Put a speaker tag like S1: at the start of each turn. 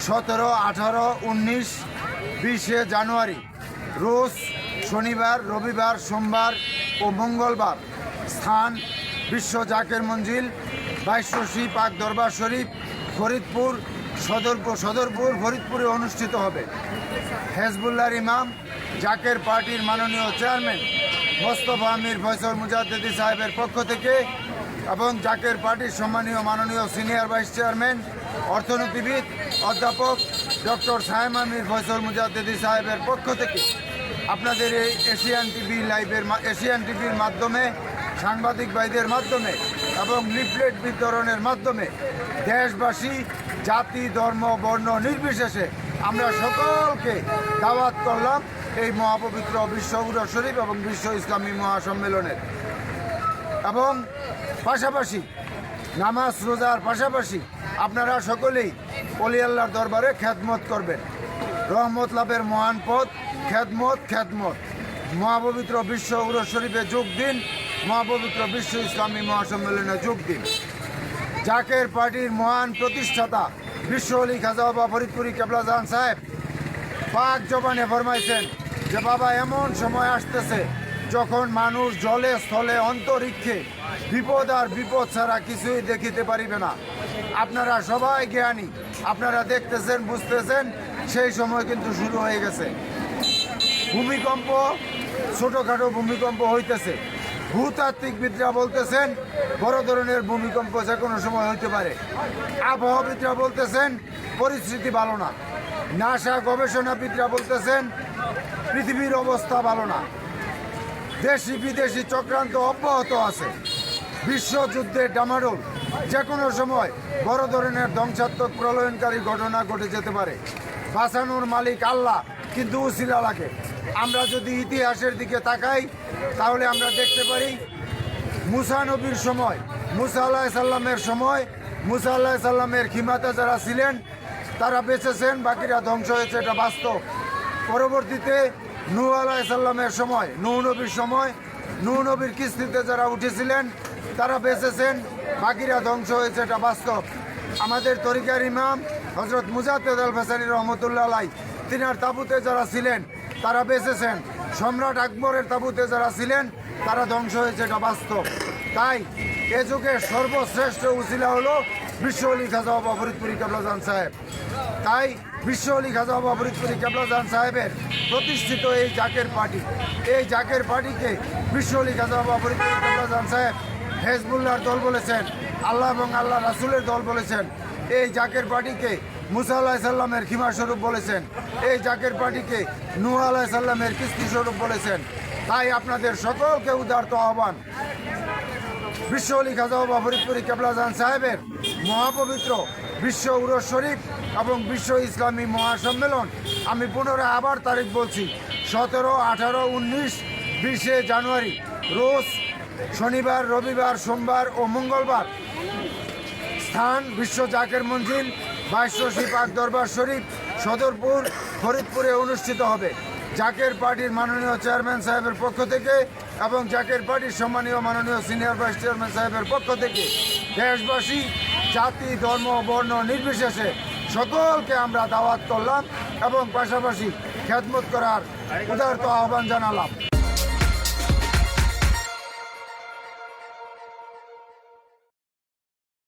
S1: 17, 18, 19, 20 জানুয়ারি রোজ শনিবার, রবিবার, সোমবার ও মঙ্গলবার। স্থান বিশ্ব জাকের মঞ্জিল, 2200 পাক দরবার শরীফ, ফরিদপুর সদরপুর ফরিদপুরে অনুষ্ঠিত হবে। হেজবুল্লাহর ইমাম, জাকের পার্টির মাননীয় চেয়ারম্যান মোস্তফা আমির ফয়সল মুজাদ্দেদি সাহেবের পক্ষ থেকে এবং জাকের পার্টির সম্মানীয় মাননীয় সিনিয়র ভাইস চেয়ারম্যান অর্থনীতিবিদ অধ্যাপক ডক্টর সায়েম আমির ফয়সল মুজাদ্দেদি সাহেবের পক্ষ থেকে আপনাদের এই এশিয়ান টিভির মাধ্যমে, সাংবাদিক ভাইদের মাধ্যমে এবং লিফলেট বিতরণের মাধ্যমে দেশবাসী জাতি, ধর্ম, বর্ণ নির্বিশেষে আমরা সকলকে দাওয়াত করলাম এই মহাপবিত্র বিশ্ব উরস শরীফ এবং বিশ্ব ইসলামী মহাসম্মেলনের। এবং পাশাপাশি নামাজ রোজার পাশাপাশি আপনারা সকলেই অলি আল্লাহর দরবারে খ্যাদমত করবেন। রহমত লাভের মহান পথ খ্যাদমত। মহাপবিত্র বিশ্ব উরস শরীফে যোগ দিন, মহাপবিত্র বিশ্ব ইসলামী মহাসম্মেলনে যোগ দিন। জাকের পার্টির মহান প্রতিষ্ঠাতা বিশ্ব অলি খাজা বাবা ফরিদপুরি কেবলাজান সাহেব পাক জবানে ফরমাইছেন যে বাবা, এমন সময় আসতেছে যখন মানুষ জলে স্থলে অন্তরিক্ষে বিপদ আর বিপদ ছাড়া কিছুই দেখিতে পারিবে না। আপনারা সবাই জ্ঞানী, আপনারা দেখতেছেন, বুঝতেছেন, সেই সময় কিন্তু শুরু হয়ে গেছে। ভূমিকম্প, ছোটোখাটো ভূমিকম্প হইতেছে। ভূতাত্ত্বিকবিদরা বলতেছেন বড় ধরনের ভূমিকম্প যে কোনো সময় হইতে পারে। আবহাওয়াবিদরা বলতেছেন পরিস্থিতি ভালো না। নাসা গবেষণাবিদরা বলতেছেন পৃথিবীর অবস্থা ভালো না। দেশি বিদেশি চক্রান্ত অব্যাহত আছে। বিশ্বযুদ্ধের ডামাডোল, যে কোনো সময় বড় ধরনের ধ্বংসাত্মক প্রলয়নকারী ঘটনা ঘটে যেতে পারে। বাঁচানোর মালিক আল্লাহ, কিন্তু উসিলা লাগে। আমরা যদি ইতিহাসের দিকে তাকাই তাহলে আমরা দেখতে পারি মুসা নবীর সময়, মুসা আলাইহিস সালামের সময়, মুসা আলাইহিস সালামের খিমাতে যারা ছিলেন তারা বেঁচেছেন, বাকিরা ধ্বংস হয়েছে, এটা বাস্তব। পরবর্তীতে নূহ আলাইহিস সালামের সময়, নূহ নবীর সময়, নূহ নবীর কিস্তিতে যারা উঠেছিলেন তারা বেঁচেছেন, বাকিরা ধ্বংস হয়েছে, এটা বাস্তব। আমাদের তরিকার ইমাম হযরত মুজাদ্দেদ আল ফাসানি রহমতুল্লাহ আলাইহি, তিনার তাবুতে যারা ছিলেন তারা বেঁচেছেন। সম্রাট আকবরের তাবুতে যারা ছিলেন তারা ধ্বংস হয়েছে, এটা বাস্তব। তাই এ যুগের সর্বশ্রেষ্ঠ উসিলা হলো বিশ্ব অলি খাজা বাবা ফরিদপুরি কেবলাজান সাহেব। তাই বিশ্ব অলি খাজা বাবা ফরিদপুরি কেবলাজান সাহেবের প্রতিষ্ঠিত এই জাকের পার্টিকে বিশ্ব অলি খাজা বাবা ফরিদপুরি কেবলাজান সাহেব হেজবুল্লাহর দল বলেছেন, আল্লাহ এবং আল্লাহ রাসূলের দল বলেছেন। এই জাকের পার্টিকে মুসা আলাইহিস সালামের খিমা স্বরূপ বলেছেন। এই জাকের পার্টিকে নূহ আলাইহিস সালামের কিস্তি স্বরূপ বলেছেন। তাই আপনাদের সকলকে উদারত আহ্বান, বিশ্ব অলি খাজা বাবা ফরিদপুরি কেবলাজান সাহেবের মহাপবিত্র বিশ্ব উরস শরীফ এবং বিশ্ব ইসলামী মহাসম্মেলন। আমি পুনরায় আবার তারিখ বলছি, 17, 18, 19, 20 জানুয়ারি রোজ শনিবার, রবিবার, সোমবার ও মঙ্গলবার। স্থান বিশ্ব জাকের মঞ্জিল, 2200 পাক দরবার শরীফ, সদরপুর ফরিদপুরে অনুষ্ঠিত হবে। জাকের পার্টির মাননীয় চেয়ারম্যান সাহেবের পক্ষ থেকে এবং জাকের পার্টির সম্মানীয় মাননীয় সিনিয়র ভাইস চেয়ারম্যান সাহেবের পক্ষ থেকে দেশবাসী জাতি, ধর্ম, বর্ণ নির্বিশেষে সকলকে আমরা দাওয়াত করলাম এবং পাশাপাশি খেদমত করার উদারত আহ্বান জানালাম।